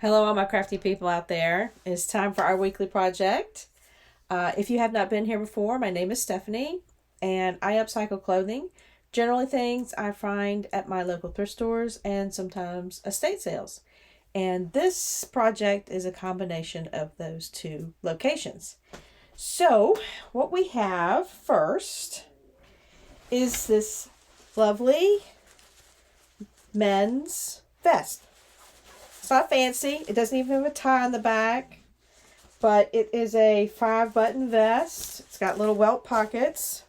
Hello, all my crafty people out there. It's time for our weekly project. If you have not been here before, my name is Stephanie, and I upcycle clothing, generally things I find at my local thrift stores and sometimes estate sales. And this project is a combination of those two locations. So, what we have first is this lovely men's vest. It's not fancy. It doesn't even have a tie on the back, but it is a 5-button vest. It's got little welt pockets.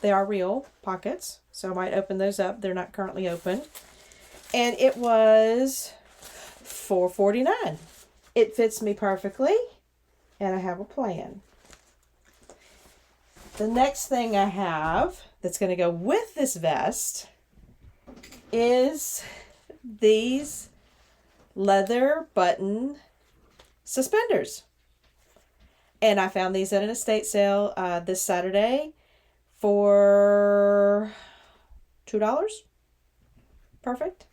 They are real pockets, so I might open those up. They're not currently open. And it was $4.49. It fits me perfectly, and I have a plan. The next thing I have that's going to go with this vest is these leather button suspenders. And I found these at an estate sale this Saturday for $2. Perfect.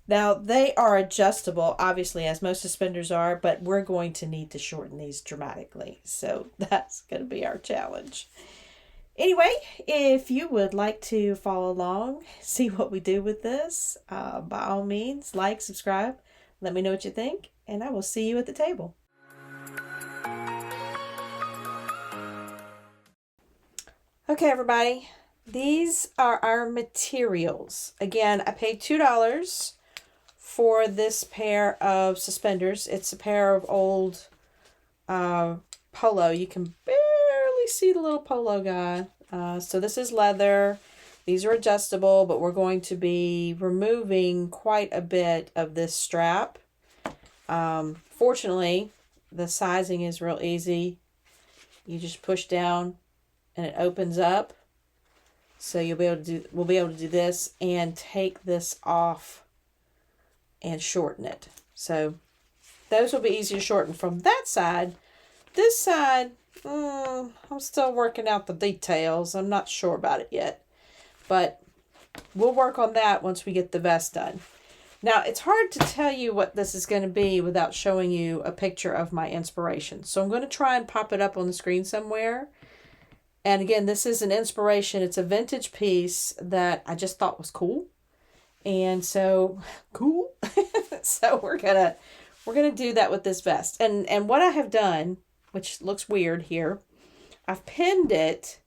Now, they are adjustable, obviously, as most suspenders are, but we're going to need to shorten these dramatically. So that's going to be our challenge. Anyway, if you would like to follow along, see what we do with this, by all means, like, subscribe, let me know what you think, and I will see you at the table. Okay, everybody, these are our materials. Again, I paid $2 for this pair of suspenders. It's a pair of old polo. You can barely see the little polo guy. So this is leather. These are adjustable, but we're going to be removing quite a bit of this strap. Fortunately, the sizing is real easy. You just push down and it opens up. So we'll be able to do this and take this off and shorten it. So those will be easy to shorten from that side. This side, I'm still working out the details. I'm not sure about it yet. But we'll work on that once we get the vest done. Now, it's hard to tell you what this is going to be without showing you a picture of my inspiration. So I'm going to try and pop it up on the screen somewhere. And again, this is an inspiration. It's a vintage piece that I just thought was cool. And so, cool. So we're gonna do that with this vest. And what I have done, which looks weird here, I've pinned it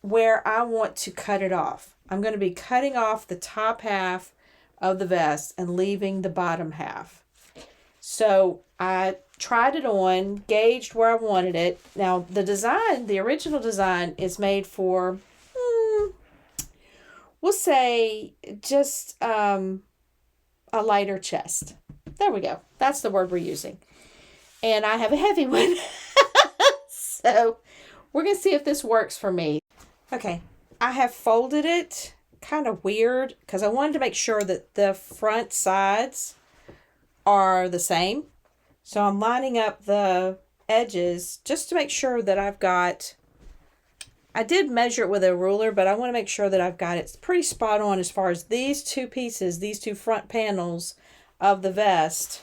where I want to cut it off. I'm going to be cutting off the top half of the vest and leaving the bottom half. So I tried it on, gauged where I wanted it. Now the original design is made for, we'll say just a lighter chest. There we go. That's the word we're using. And I have a heavy one. So we're going to see if this works for me. Okay, I have folded it kind of weird because I wanted to make sure that the front sides are the same. So I'm lining up the edges just to make sure that I did measure it with a ruler, but I want to make sure that I've got it pretty spot on as far as these two pieces, these two front panels of the vest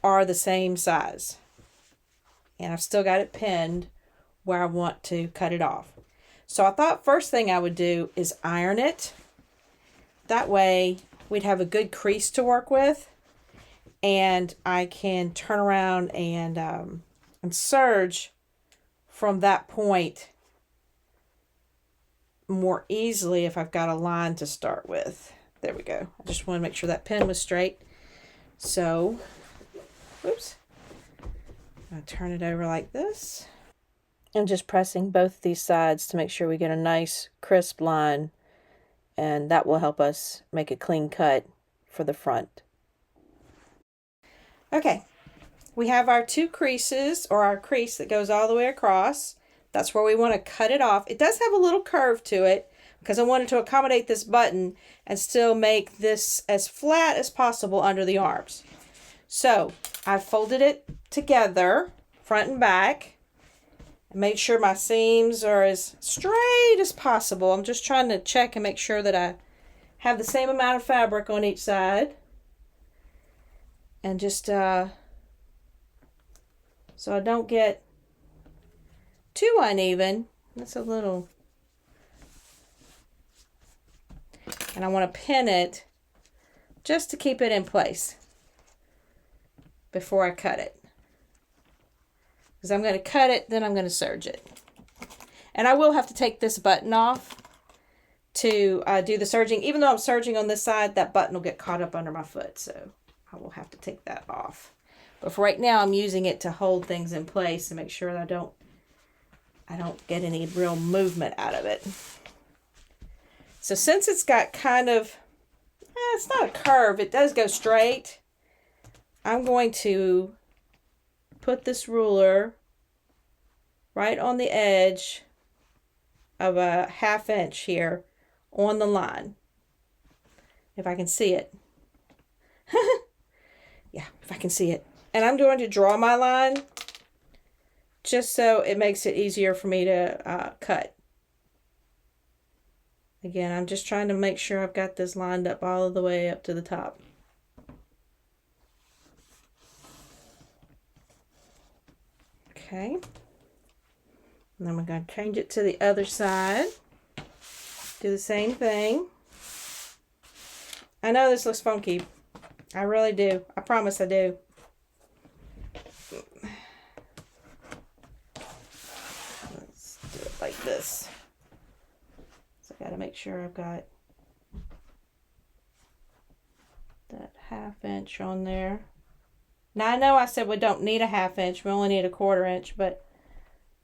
are the same size. And I've still got it pinned where I want to cut it off. So I thought first thing I would do is iron it. That way we'd have a good crease to work with. And I can turn around and serge from that point more easily if I've got a line to start with. There we go. I just want to make sure that pin was straight. So, whoops. I'm going to turn it over like this. I'm just pressing both these sides to make sure we get a nice crisp line, and that will help us make a clean cut for the front. Okay, we have our two creases, or our crease that goes all the way across. That's where we want to cut it off. It does have a little curve to it because I wanted to accommodate this button and still make this as flat as possible under the arms. So I folded it together, front and back. Made sure my seams are as straight as possible. I'm just trying to check and make sure that I have the same amount of fabric on each side. And just so I don't get too uneven. That's a little, and I want to pin it just to keep it in place before I cut it. Because I'm going to cut it, then I'm going to serge it. And I will have to take this button off to do the serging. Even though I'm serging on this side, that button will get caught up under my foot. So I will have to take that off. But for right now, I'm using it to hold things in place and make sure that I don't get any real movement out of it. So since it's got kind of, it's not a curve, it does go straight, I'm going to put this ruler right on the edge of a 1/2 inch here on the line. If I can see it. Yeah, if I can see it. And I'm going to draw my line just so it makes it easier for me to cut. Again, I'm just trying to make sure I've got this lined up all the way up to the top. Okay. And then we're going to change it to the other side. Do the same thing. I know this looks funky. I really do. I promise I do. Let's do it like this. So I got to make sure I've got that 1/2 inch on there. Now I know I said we don't need a 1/2 inch. We only need a 1/4 inch, but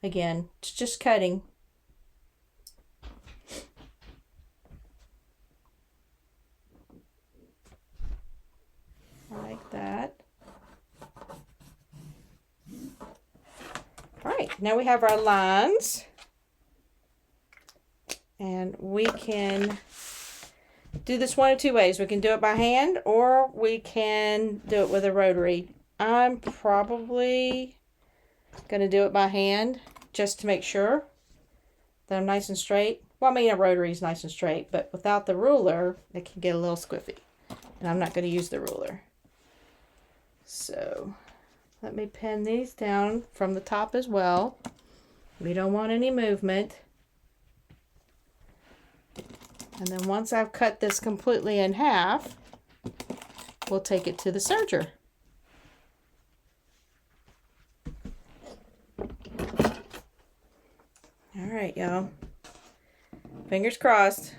again, it's just cutting. Like that. All right, now we have our lines. And we can do this one of two ways. We can do it by hand or we can do it with a rotary. I'm probably going to do it by hand just to make sure that I'm nice and straight. Well, I mean, a rotary is nice and straight, but without the ruler, it can get a little squiffy. And I'm not going to use the ruler. So let me pin these down from the top as well. We don't want any movement. And then once I've cut this completely in half, we'll take it to the serger. All right, y'all. Fingers crossed.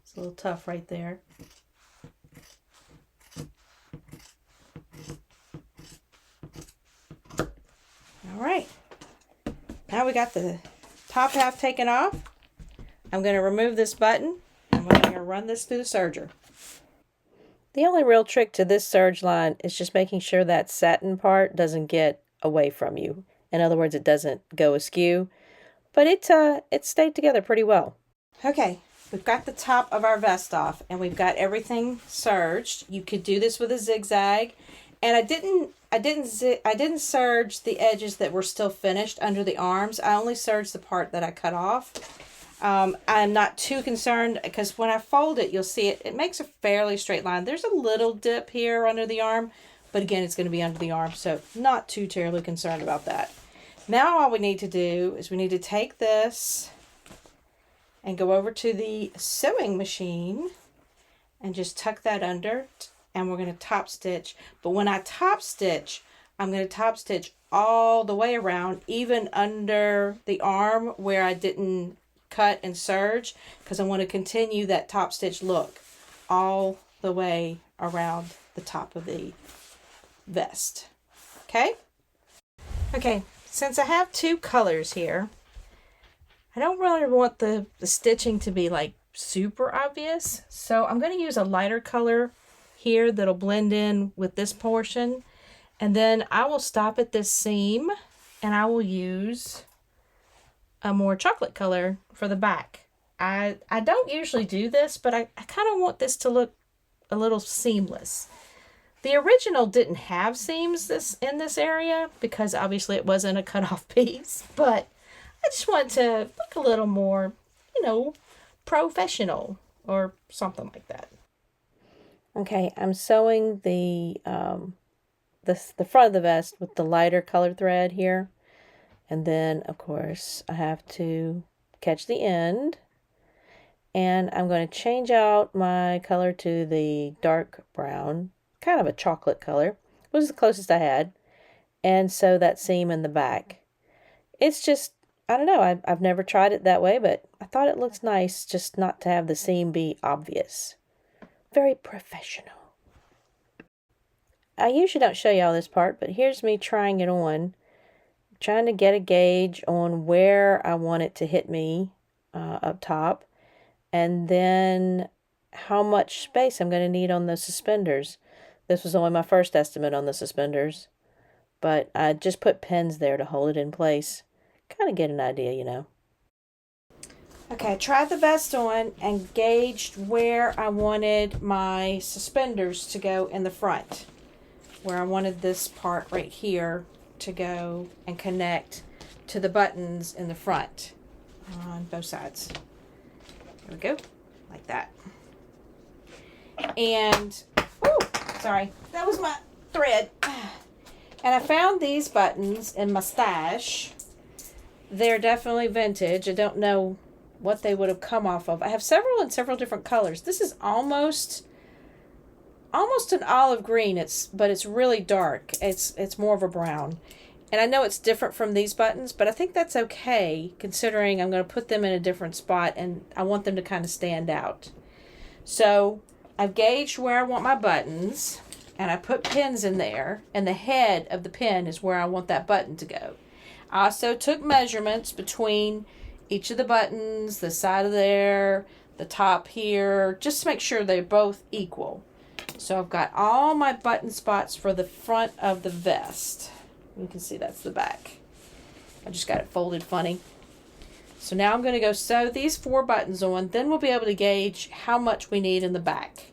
It's a little tough right there. All right. Now we got the top half taken off. I'm going to remove this button and we're going to run this through the serger. The only real trick to this serge line is just making sure that satin part doesn't get away from you. In other words, it doesn't go askew, but it stayed together pretty well. Okay, we've got the top of our vest off and we've got everything serged. You could do this with a zigzag, and I didn't serge the edges that were still finished under the arms. I only serged the part that I cut off. I'm not too concerned because when I fold it, you'll see it makes a fairly straight line. There's a little dip here under the arm, but again, it's going to be under the arm, so not too terribly concerned about that. Now all we need to do is we need to take this and go over to the sewing machine and just tuck that under, and we're going to top stitch. But when I top stitch, I'm going to top stitch all the way around, even under the arm where I didn't cut and serge, because I want to continue that top stitch look all the way around the top of the vest. Okay, since I have two colors here, I don't really want the stitching to be like super obvious, so I'm going to use a lighter color here that'll blend in with this portion, and then I will stop at this seam and I will use a more chocolate color for the back. I don't usually do this, but I kind of want this to look a little seamless. The original didn't have seams in this area because obviously it wasn't a cut-off piece, but I just want to look a little more, you know, professional or something like that. Okay, I'm sewing the front of the vest with the lighter colored thread here. And then, of course, I have to catch the end. And I'm going to change out my color to the dark brown, kind of a chocolate color. It was the closest I had. And sew that seam in the back. It's just, I don't know, I've never tried it that way, but I thought it looks nice just not to have the seam be obvious. Very professional. I usually don't show you all this part, but here's me trying it on. Trying to get a gauge on where I want it to hit me up top. And then how much space I'm going to need on the suspenders. This was only my first estimate on the suspenders. But I just put pins there to hold it in place. Kind of get an idea, you know. Okay, I tried the vest on and gauged where I wanted my suspenders to go in the front. Where I wanted this part right here to go and connect to the buttons in the front on both sides. There we go, like that. And, oh, sorry, that was my thread. And I found these buttons in my stash. They're definitely vintage. I don't know what they would have come off of. I have several in several different colors. This is almost an olive green, but it's really dark. It's more of a brown. And I know it's different from these buttons, but I think that's okay considering I'm going to put them in a different spot and I want them to kind of stand out. So I've gauged where I want my buttons and I put pins in there, and the head of the pin is where I want that button to go. I also took measurements between each of the buttons, the side of there, the top here, just to make sure they're both equal. So I've got all my button spots for the front of the vest. You can see that's the back. I just got it folded funny. So now I'm going to go sew these 4 buttons on. Then we'll be able to gauge how much we need in the back.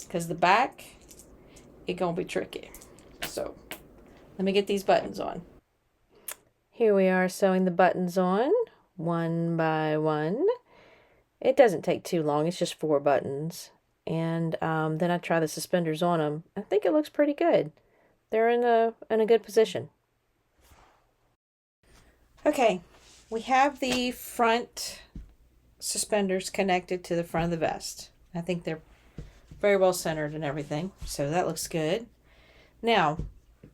Because the back, it's going to be tricky. So let me get these buttons on. Here we are sewing the buttons on one by one. It doesn't take too long. It's just 4 buttons. And then I try the suspenders on them. I think it looks pretty good. They're in a good position. Okay, we have the front suspenders connected to the front of the vest. I think they're very well centered and everything, so that looks good. Now,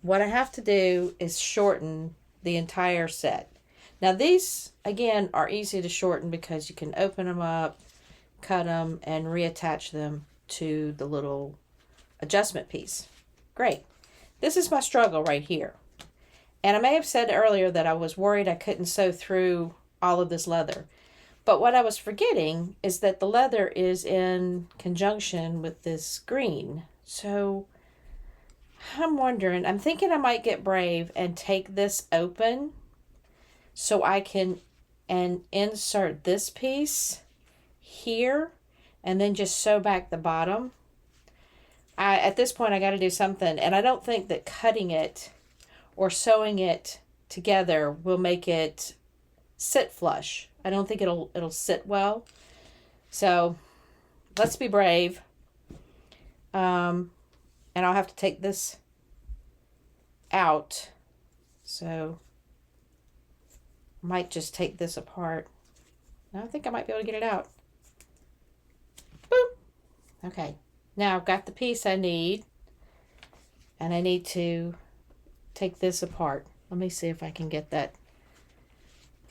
what I have to do is shorten the entire set. Now these, again, are easy to shorten because you can open them up, cut them, and reattach them to the little adjustment piece. Great. This is my struggle right here. And I may have said earlier that I was worried I couldn't sew through all of this leather. But what I was forgetting is that the leather is in conjunction with this green. So I'm wondering, I'm thinking I might get brave and take this open so I can insert this piece here and then just sew back the bottom. At this point I got to do something, and I don't think that cutting it or sewing it together will make it sit flush. I don't think it'll sit well. So let's be brave. And I'll have to take this out. So I might just take this apart. I think I might be able to get it out. Boom. Okay. Now I've got the piece I need. And I need to take this apart. Let me see if I can get that.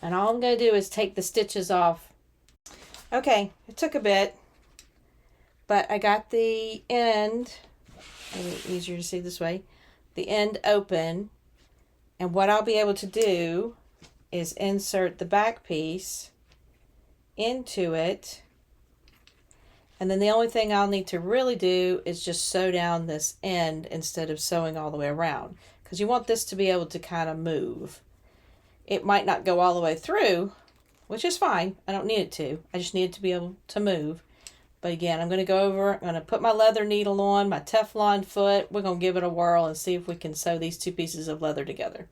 And all I'm going to do is take the stitches off. Okay, it took a bit, but I got the end, maybe easier to see this way, the end open. And what I'll be able to do is insert the back piece into it. And then the only thing I'll need to really do is just sew down this end instead of sewing all the way around. Because you want this to be able to kind of move. It might not go all the way through, which is fine. I don't need it to. I just need it to be able to move. But again, I'm going to go over, I'm going to put my leather needle on, my Teflon foot. We're going to give it a whirl and see if we can sew these two pieces of leather together.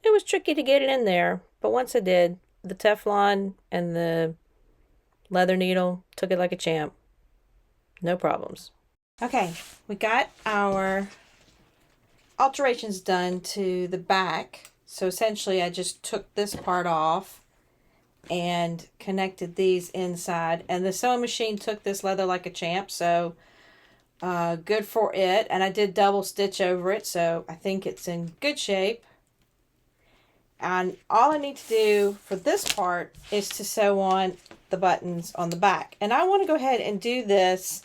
It was tricky to get it in there, but once I did, the Teflon and the leather needle took it like a champ. No problems. Okay, we got our alterations done to the back. So essentially I just took this part off and connected these inside, and the sewing machine took this leather like a champ, so good for it. And I did double stitch over it, so I think it's in good shape. And all I need to do for this part is to sew on the buttons on the back. And I want to go ahead and do this,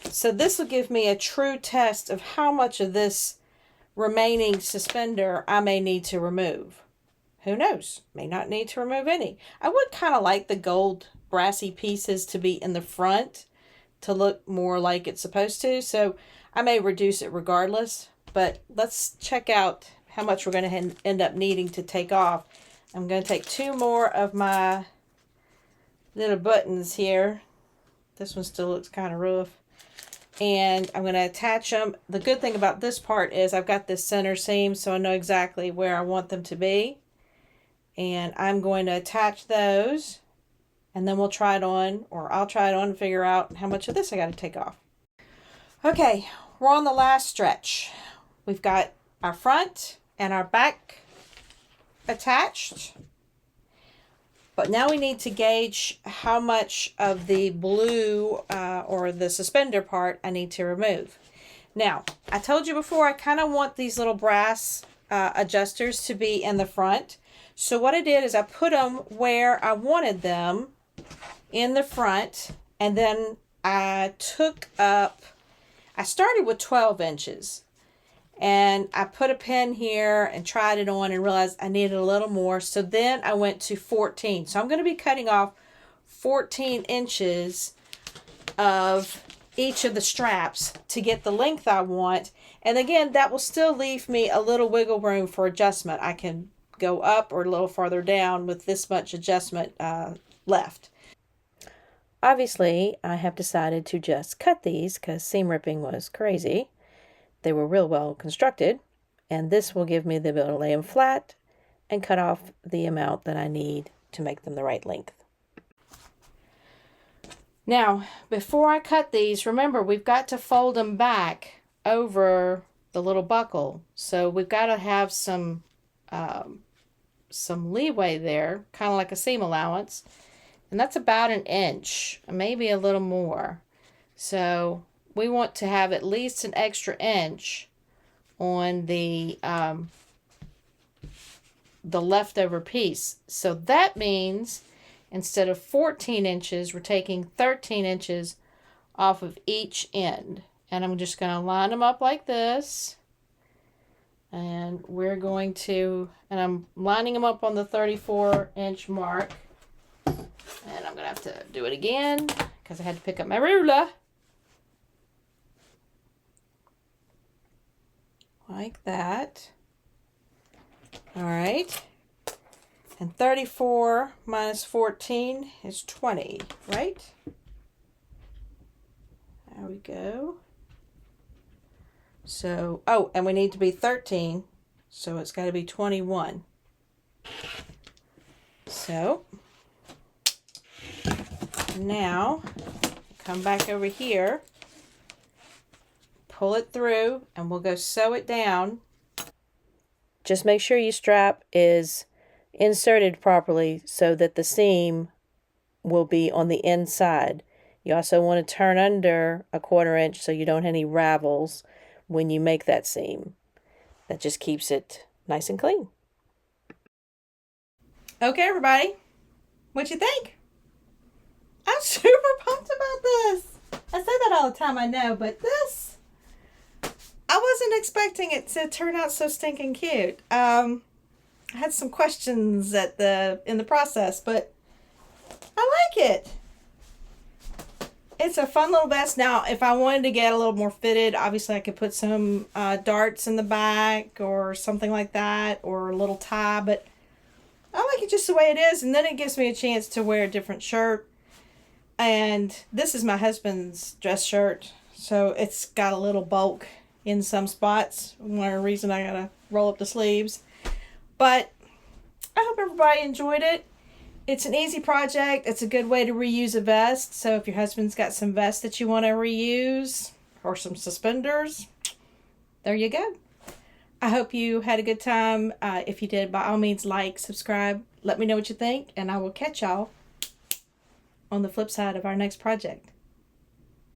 so this will give me a true test of how much of this remaining suspender I may need to remove. Who knows? May not need to remove any. I would kind of like the gold brassy pieces to be in the front to look more like it's supposed to, so I may reduce it regardless. But let's check out how much we're going to end up needing to take off. I'm going to take two more of my little buttons here. This one still looks kind of rough. And I'm going to attach them. The good thing about this part is I've got this center seam, so I know exactly where I want them to be. And I'm going to attach those, and then we'll try it on, or I'll try it on and figure out how much of this I got to take off. Okay, we're on the last stretch. We've got our front and our back attached. But now we need to gauge how much of the blue or the suspender part I need to remove. Now, I told you before, I kind of want these little brass adjusters to be in the front. So what I did is I put them where I wanted them in the front, and then I started with 12 inches. And I put a pin here and tried it on and realized I needed a little more. So then I went to 14. So I'm going to be cutting off 14 inches of each of the straps to get the length I want. And again, that will still leave me a little wiggle room for adjustment. I can go up or a little farther down with this much adjustment left. Obviously, I have decided to just cut these because seam ripping was crazy. They were real well constructed, and this will give me the ability to lay them flat and cut off the amount that I need to make them the right length. Now, before I cut these, remember we've got to fold them back over the little buckle. So we've got to have some leeway there, kind of like a seam allowance. And that's about 1 inch, maybe a little more. So we want to have at least an extra inch on the leftover piece. So that means instead of 14 inches, we're taking 13 inches off of each end. And I'm just going to line them up like this. And we're going to, and I'm lining them up on the 34-inch mark. And I'm going to have to do it again because I had to pick up my ruler. Like that. All right. And 34 minus 14 is 20, right? There we go. So, oh, and we need to be 13, so it's got to be 21. So, now, come back over here, pull it through, and we'll go sew it down. Just make sure your strap is inserted properly so that the seam will be on the inside. You also want to turn under 1/4 inch so you don't have any ravels when you make that seam. That just keeps it nice and clean. Okay, everybody, what you think? I'm super pumped about this. I say that all the time, I know, but this, I wasn't expecting it to turn out so stinking cute. I had some questions in the process, but I like it. It's a fun little vest. Now, if I wanted to get a little more fitted, obviously I could put some darts in the back or something like that, or a little tie, but I like it just the way it is, and then it gives me a chance to wear a different shirt. And this is my husband's dress shirt, so it's got a little bulk in some spots. One reason I gotta roll up the sleeves. But I hope everybody enjoyed it. It's an easy project. It's a good way to reuse a vest. So if your husband's got some vests that you want to reuse or some suspenders, there you go. I hope you had a good time. If you did, by all means, like, subscribe. Let me know what you think, and I will catch y'all on the flip side of our next project.